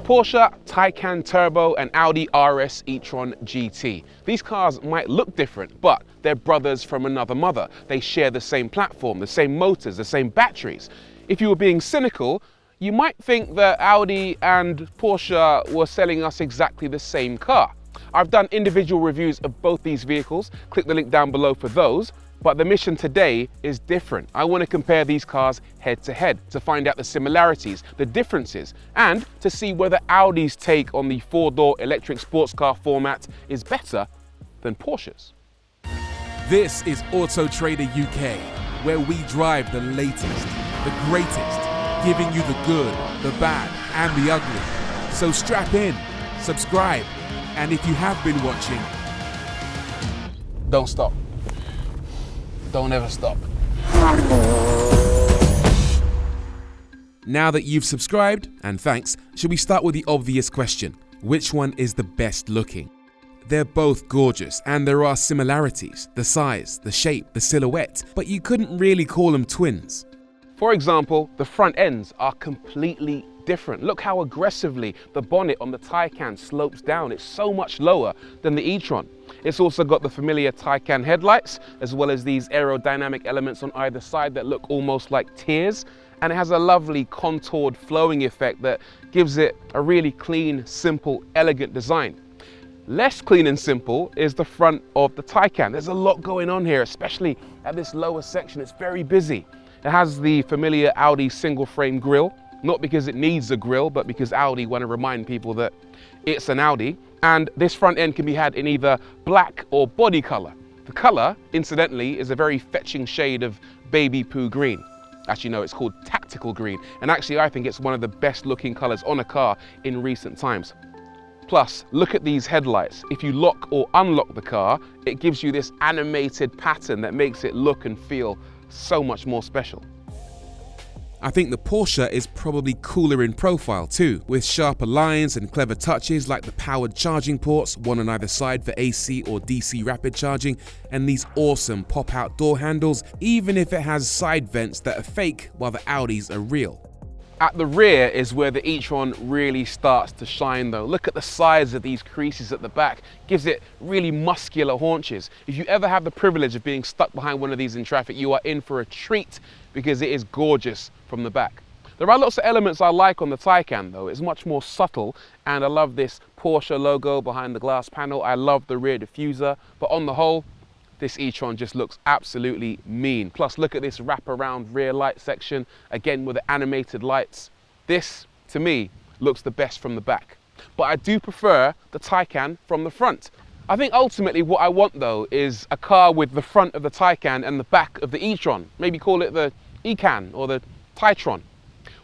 Porsche Taycan Turbo and Audi RS E-Tron GT. These cars might look different, but they're brothers from another mother. They share the same platform, the same motors, the same batteries. If you were being cynical, you might think that Audi and Porsche were selling us exactly the same car. I've done individual reviews of both these vehicles. Click the link down below for those. But the mission today is different. I want to compare these cars head to head to find out the similarities, the differences, and to see whether Audi's take on the four-door electric sports car format is better than Porsche's. This is Auto Trader UK, where we drive the latest, the greatest, giving you the good, the bad, and the ugly. So strap in, subscribe, and if you have been watching, don't stop. Don't ever stop. Now that you've subscribed, and thanks, should we start with the obvious question? Which one is the best looking? They're both gorgeous, and there are similarities, the size, the shape, the silhouette, but you couldn't really call them twins. For example, the front ends are completely different. Look how aggressively the bonnet on the Taycan slopes down. It's so much lower than the e-tron. It's also got the familiar Taycan headlights, as well as these aerodynamic elements on either side that look almost like tears. And it has a lovely contoured flowing effect that gives it a really clean, simple, elegant design. Less clean and simple is the front of the Taycan. There's a lot going on here, especially at this lower section. It's very busy. It has the familiar Audi single frame grille, not because it needs a grille, but because Audi want to remind people that it's an Audi. And this front end can be had in either black or body color. The color, incidentally, is a very fetching shade of baby poo green. Actually, no, it's called tactical green. And actually, I think it's one of the best looking colors on a car in recent times. Plus, look at these headlights. If you lock or unlock the car, it gives you this animated pattern that makes it look and feel so much more special. I think the Porsche is probably cooler in profile too, with sharper lines and clever touches like the powered charging ports, one on either side for AC or DC rapid charging, and these awesome pop-out door handles, even if it has side vents that are fake while the Audis are real. At the rear is where the e-tron really starts to shine though. Look at the size of these creases at the back. Gives it really muscular haunches. If you ever have the privilege of being stuck behind one of these in traffic, you are in for a treat because it is gorgeous from the back. There are lots of elements I like on the Taycan though. It's much more subtle, and I love this Porsche logo behind the glass panel. I love the rear diffuser, but on the whole, this e-tron just looks absolutely mean. Plus, look at this wraparound rear light section, again with the animated lights. This, to me, looks the best from the back. But I do prefer the Taycan from the front. I think ultimately what I want though is a car with the front of the Taycan and the back of the e-tron. Maybe call it the e-can or the Taytron.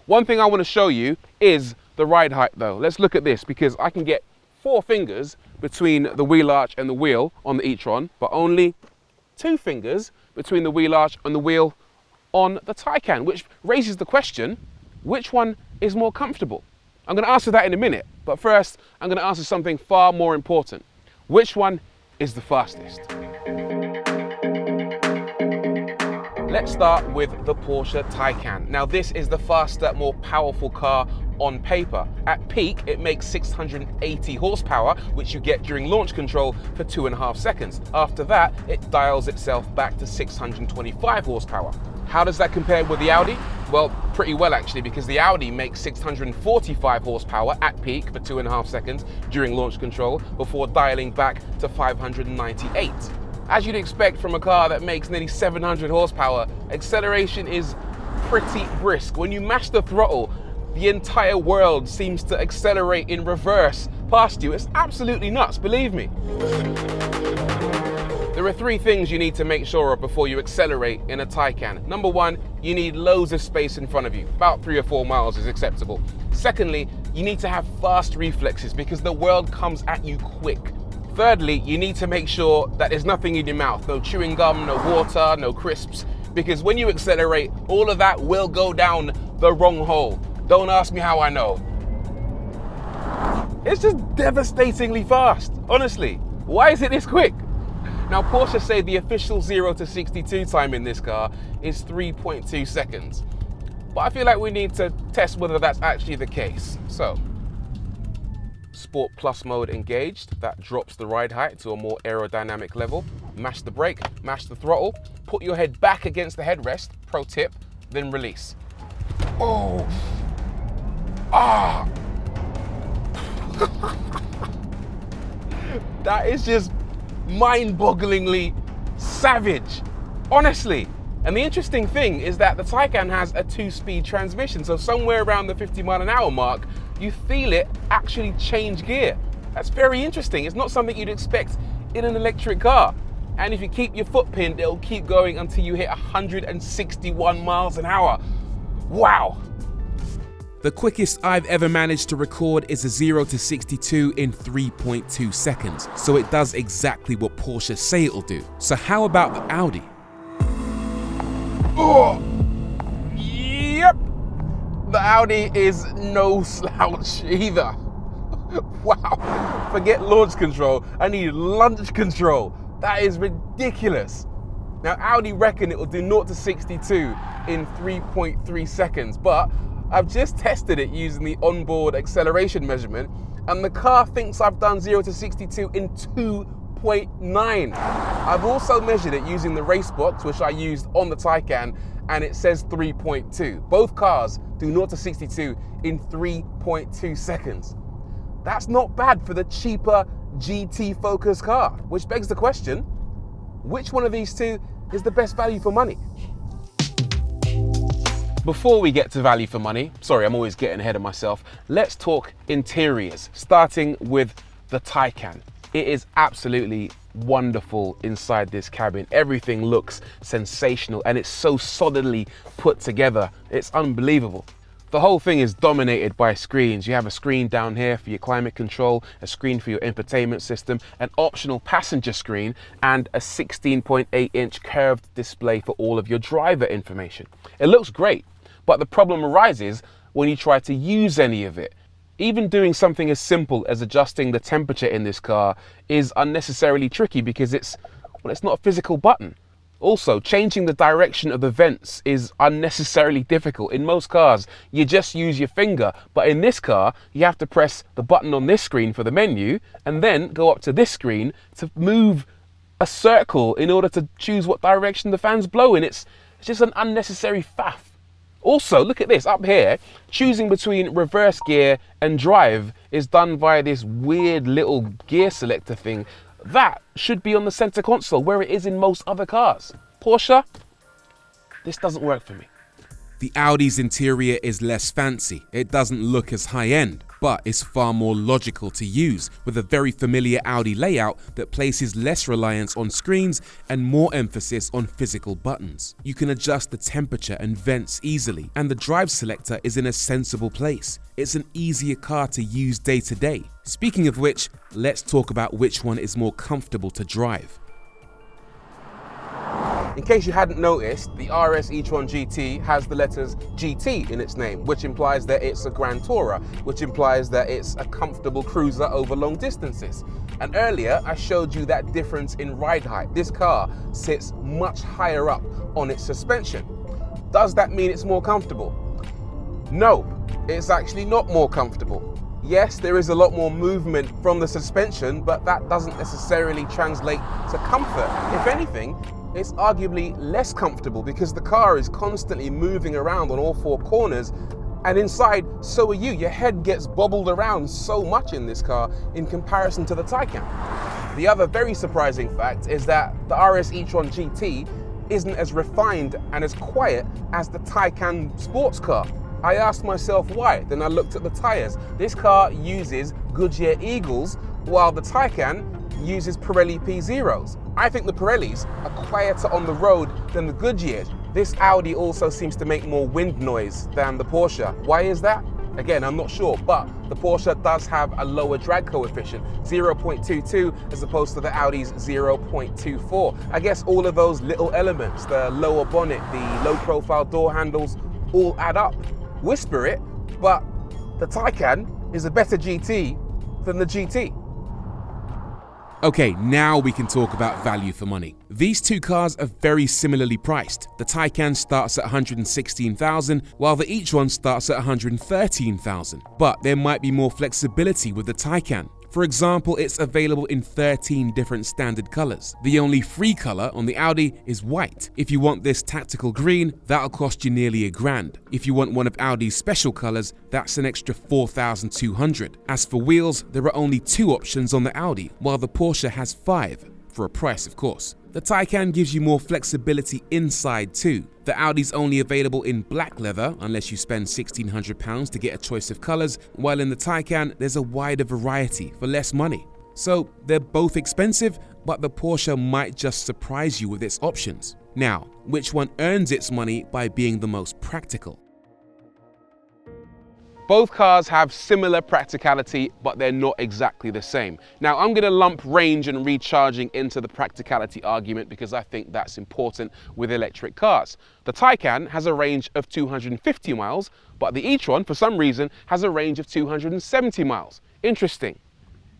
One thing I want to show you is the ride height though. Let's look at this, because I can get 4 fingers between the wheel arch and the wheel on the e-tron, but only 2 fingers between the wheel arch and the wheel on the Taycan, which raises the question, which one is more comfortable? I'm going to answer that in a minute, but first I'm going to answer something far more important. Which one is the fastest? Let's start with the Porsche Taycan. Now this is the faster, more powerful car on paper. At peak, it makes 680 horsepower, which you get during launch control for 2.5 seconds. After that, it dials itself back to 625 horsepower. How does that compare with the Audi? Well, pretty well actually, because the Audi makes 645 horsepower at peak for 2.5 seconds during launch control before dialing back to 598. As you'd expect from a car that makes nearly 700 horsepower, acceleration is pretty brisk. When you mash the throttle, the entire world seems to accelerate in reverse past you. It's absolutely nuts, believe me. There are 3 things you need to make sure of before you accelerate in a Taycan. Number 1, you need loads of space in front of you. About 3 or 4 miles is acceptable. Secondly, you need to have fast reflexes because the world comes at you quick. Thirdly, you need to make sure that there's nothing in your mouth. No chewing gum, no water, no crisps. Because when you accelerate, all of that will go down the wrong hole. Don't ask me how I know. It's just devastatingly fast, honestly. Why is it this quick? Now, Porsche say the official 0 to 62 time in this car is 3.2 seconds. But I feel like we need to test whether that's actually the case. So, Sport Plus mode engaged. That drops the ride height to a more aerodynamic level. Mash the brake, mash the throttle, put your head back against the headrest, pro tip, then release. Oh, ah. That is just mind-bogglingly savage, honestly. And the interesting thing is that the Taycan has a 2-speed transmission, so somewhere around the 50-mile-an-hour mark, you feel it actually change gear. That's very interesting. It's not something you'd expect in an electric car. And if you keep your foot pinned, it'll keep going until you hit 161 miles an hour. Wow. The quickest I've ever managed to record is a 0 to 62 in 3.2 seconds, so it does exactly what Porsche say it'll do. So how about the Audi? Oh, yep. The Audi is no slouch either. Wow. Forget launch control. I need launch control. That is ridiculous. Now, Audi reckon it will do 0 to 62 in 3.3 seconds, but I've just tested it using the onboard acceleration measurement, and the car thinks I've done 0 to 62 in 2.9. I've also measured it using the race box, which I used on the Taycan, and it says 3.2. Both cars do 0 to 62 in 3.2 seconds. That's not bad for the cheaper GT Focus car, which begs the question, which one of these two is the best value for money? Before we get to value for money, sorry, I'm always getting ahead of myself, let's talk interiors, starting with the Taycan. It is absolutely wonderful inside this cabin. Everything looks sensational and it's so solidly put together. It's unbelievable. The whole thing is dominated by screens. You have a screen down here for your climate control, a screen for your infotainment system, an optional passenger screen, and a 16.8-inch curved display for all of your driver information. It looks great, but the problem arises when you try to use any of it. Even doing something as simple as adjusting the temperature in this car is unnecessarily tricky because it's not a physical button. Also, changing the direction of the vents is unnecessarily difficult. In most cars, you just use your finger, but in this car, you have to press the button on this screen for the menu and then go up to this screen to move a circle in order to choose what direction the fans blow in. It's just an unnecessary faff. Also, look at this up here, choosing between reverse gear and drive is done via this weird little gear selector thing. That should be on the center console where it is in most other cars. Porsche, this doesn't work for me. The Audi's interior is less fancy. It doesn't look as high-end, but is far more logical to use, with a very familiar Audi layout that places less reliance on screens and more emphasis on physical buttons. You can adjust the temperature and vents easily, and the drive selector is in a sensible place. It's an easier car to use day to day. Speaking of which, let's talk about which one is more comfortable to drive. In case you hadn't noticed, the RS E-Tron GT has the letters GT in its name, which implies that it's a Grand Tourer, which implies that it's a comfortable cruiser over long distances. And earlier, I showed you that difference in ride height. This car sits much higher up on its suspension. Does that mean it's more comfortable? No, it's actually not more comfortable. Yes, there is a lot more movement from the suspension, but that doesn't necessarily translate to comfort. If anything, it's arguably less comfortable because the car is constantly moving around on all four corners, and inside, so are you. Your head gets bobbled around so much in this car in comparison to the Taycan. The other very surprising fact is that the RS E-Tron GT isn't as refined and as quiet as the Taycan sports car. I asked myself why, then I looked at the tires. This car uses Goodyear Eagles, while the Taycan uses Pirelli P0s. I think the Pirellis are quieter on the road than the Goodyears. This Audi also seems to make more wind noise than the Porsche. Why is that? Again, I'm not sure, but the Porsche does have a lower drag coefficient, 0.22 as opposed to the Audi's 0.24. I guess all of those little elements, the lower bonnet, the low profile door handles, all add up. Whisper it, but the Taycan is a better GT than the GT. Okay, now we can talk about value for money. These two cars are very similarly priced. The Taycan starts at $116,000, while the e-tron starts at $113,000. But there might be more flexibility with the Taycan. For example, it's available in 13 different standard colors. The only free color on the Audi is white. If you want this tactical green, that'll cost you nearly $1,000. If you want one of Audi's special colors, that's an extra $4,200. As for wheels, there are only 2 options on the Audi, while the Porsche has 5, for a price of course. The Taycan gives you more flexibility inside too. The Audi's only available in black leather unless you spend £1,600 to get a choice of colors, while in the Taycan there's a wider variety for less money. So they're both expensive, but the Porsche might just surprise you with its options. Now, which one earns its money by being the most practical? Both cars have similar practicality, but they're not exactly the same. Now, I'm going to lump range and recharging into the practicality argument because I think that's important with electric cars. The Taycan has a range of 250 miles, but the e-tron, for some reason, has a range of 270 miles. Interesting.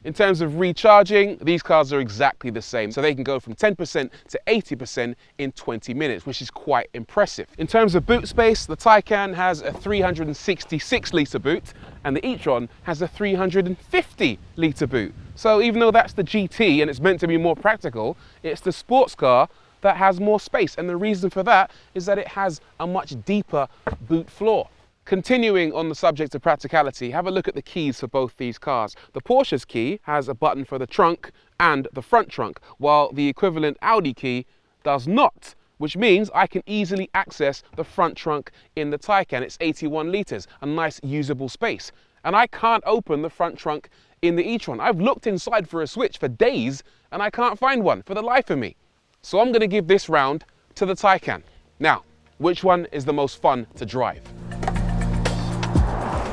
In terms of recharging, these cars are exactly the same. So they can go from 10% to 80% in 20 minutes, which is quite impressive. In terms of boot space, the Taycan has a 366-litre boot and the e-tron has a 350-litre boot. So even though that's the GT and it's meant to be more practical, it's the sports car that has more space. And the reason for that is that it has a much deeper boot floor. Continuing on the subject of practicality, have a look at the keys for both these cars. The Porsche's key has a button for the trunk and the front trunk, while the equivalent Audi key does not, which means I can easily access the front trunk in the Taycan. It's 81 litres, a nice usable space. And I can't open the front trunk in the e-tron. I've looked inside for a switch for days and I can't find one for the life of me. So I'm going to give this round to the Taycan. Now, which one is the most fun to drive?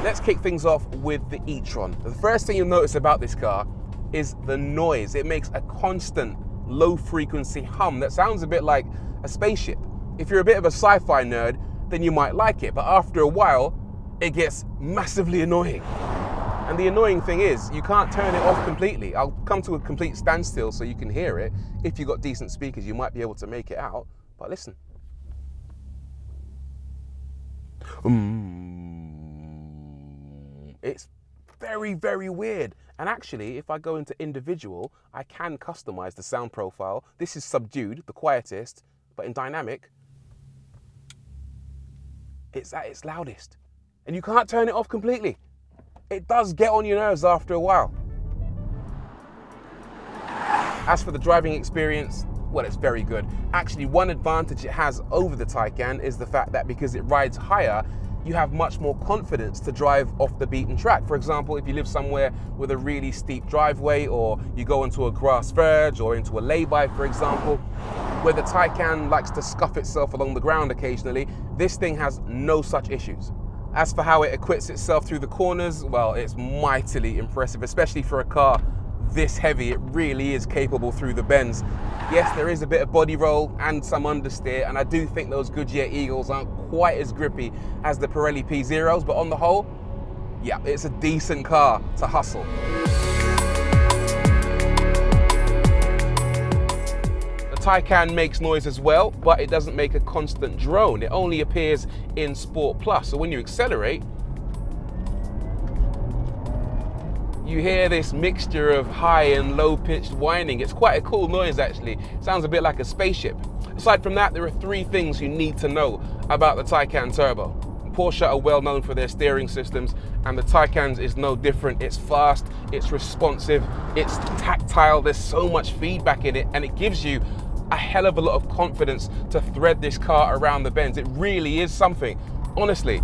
Let's kick things off with the e-tron. The first thing you'll notice about this car is the noise. It makes a constant low frequency hum that sounds a bit like a spaceship. If you're a bit of a sci-fi nerd, then you might like it, but after a while, it gets massively annoying. And the annoying thing is, you can't turn it off completely. I'll come to a complete standstill so you can hear it. If you've got decent speakers, you might be able to make it out, but listen. It's very, very weird. And actually, if I go into individual, I can customize the sound profile. This is subdued, the quietest, but in dynamic, it's at its loudest. And you can't turn it off completely. It does get on your nerves after a while. As for the driving experience, well, it's very good. Actually, one advantage it has over the Taycan is the fact that because it rides higher, you have much more confidence to drive off the beaten track. For example, if you live somewhere with a really steep driveway, or you go into a grass verge or into a lay-by, for example, where the Taycan likes to scuff itself along the ground occasionally, this thing has no such issues. As for how it acquits itself through the corners, well, it's mightily impressive, especially for a car this heavy. It really is capable through the bends. Yes, there is a bit of body roll and some understeer, and I do think those Goodyear Eagles aren't quite as grippy as the Pirelli P0s, but on the whole, yeah, it's a decent car to hustle. The Taycan makes noise as well, but it doesn't make a constant drone. It only appears in Sport Plus, so when you accelerate, you hear this mixture of high and low pitched whining. It's quite a cool noise actually. It sounds a bit like a spaceship. Aside from that, there are 3 things you need to know about the Taycan Turbo. Porsche are well known for their steering systems, and the Taycan's is no different. It's fast, it's responsive, it's tactile, there's so much feedback in it, and it gives you a hell of a lot of confidence to thread this car around the bends. It really is something. Honestly,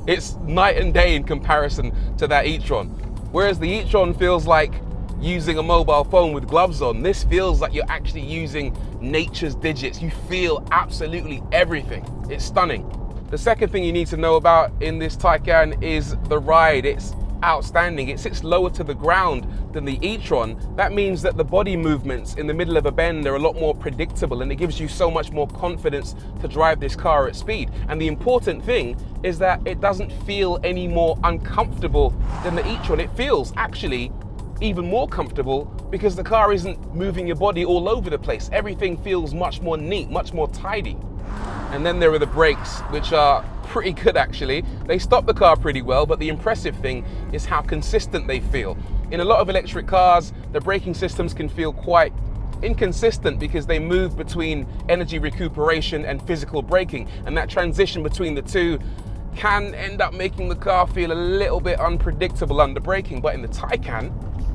it's night and day in comparison to that e-tron. Whereas the e-tron feels like using a mobile phone with gloves on, this feels like you're actually using nature's digits. You feel absolutely everything. It's stunning. The second thing you need to know about in this Taycan is the ride. It's outstanding. It sits lower to the ground than the e-tron. That means that the body movements in the middle of a bend are a lot more predictable, and it gives you so much more confidence to drive this car at speed. And the important thing is that it doesn't feel any more uncomfortable than the e-tron. It feels actually even more comfortable because the car isn't moving your body all over the place. Everything feels much more neat, much more tidy. And then there are the brakes, which are pretty good actually. They stop the car pretty well, but the impressive thing is how consistent they feel. In a lot of electric cars, the braking systems can feel quite inconsistent because they move between energy recuperation and physical braking, and that transition between the two can end up making the car feel a little bit unpredictable under braking. But in the Taycan,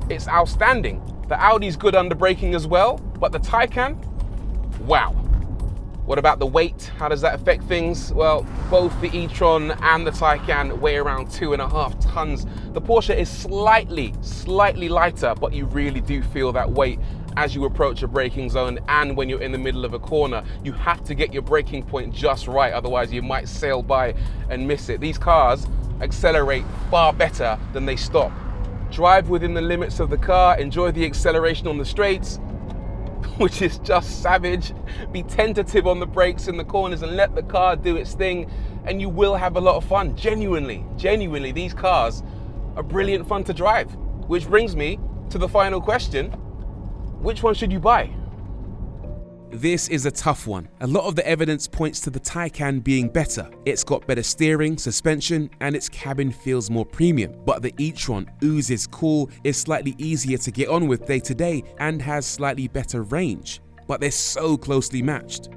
it's outstanding. The Audi's good under braking as well, but the Taycan, wow. What about the weight? How does that affect things? Well, both the e-tron and the Taycan weigh around 2.5 tons. The Porsche is slightly lighter, but you really do feel that weight as you approach a braking zone and when you're in the middle of a corner. You have to get your braking point just right, otherwise you might sail by and miss it. These cars accelerate far better than they stop. Drive within the limits of the car, enjoy the acceleration on the straights, which is just savage. Be tentative on the brakes in the corners and let the car do its thing, and you will have a lot of fun. Genuinely, these cars are brilliant fun to drive. Which brings me to the final question. Which one should you buy? This is a tough one. A lot of the evidence points to the Taycan being better. It's got better steering, suspension, and its cabin feels more premium. But the e-tron oozes cool, is slightly easier to get on with day to day, and has slightly better range. But they're so closely matched.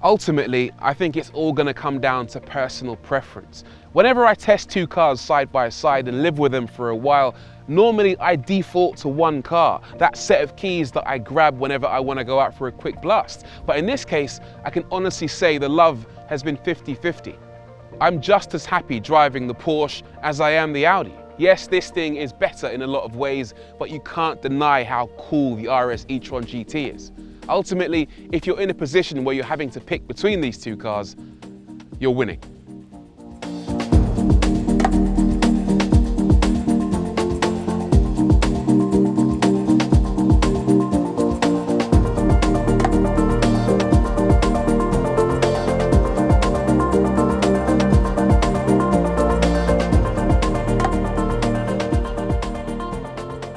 Ultimately, I think it's all going to come down to personal preference. Whenever I test two cars side by side and live with them for a while, normally I default to one car, that set of keys that I grab whenever I want to go out for a quick blast. But in this case, I can honestly say the love has been 50-50. I'm just as happy driving the Porsche as I am the Audi. Yes, this thing is better in a lot of ways, but you can't deny how cool the RS E-Tron GT is. Ultimately, if you're in a position where you're having to pick between these two cars, you're winning.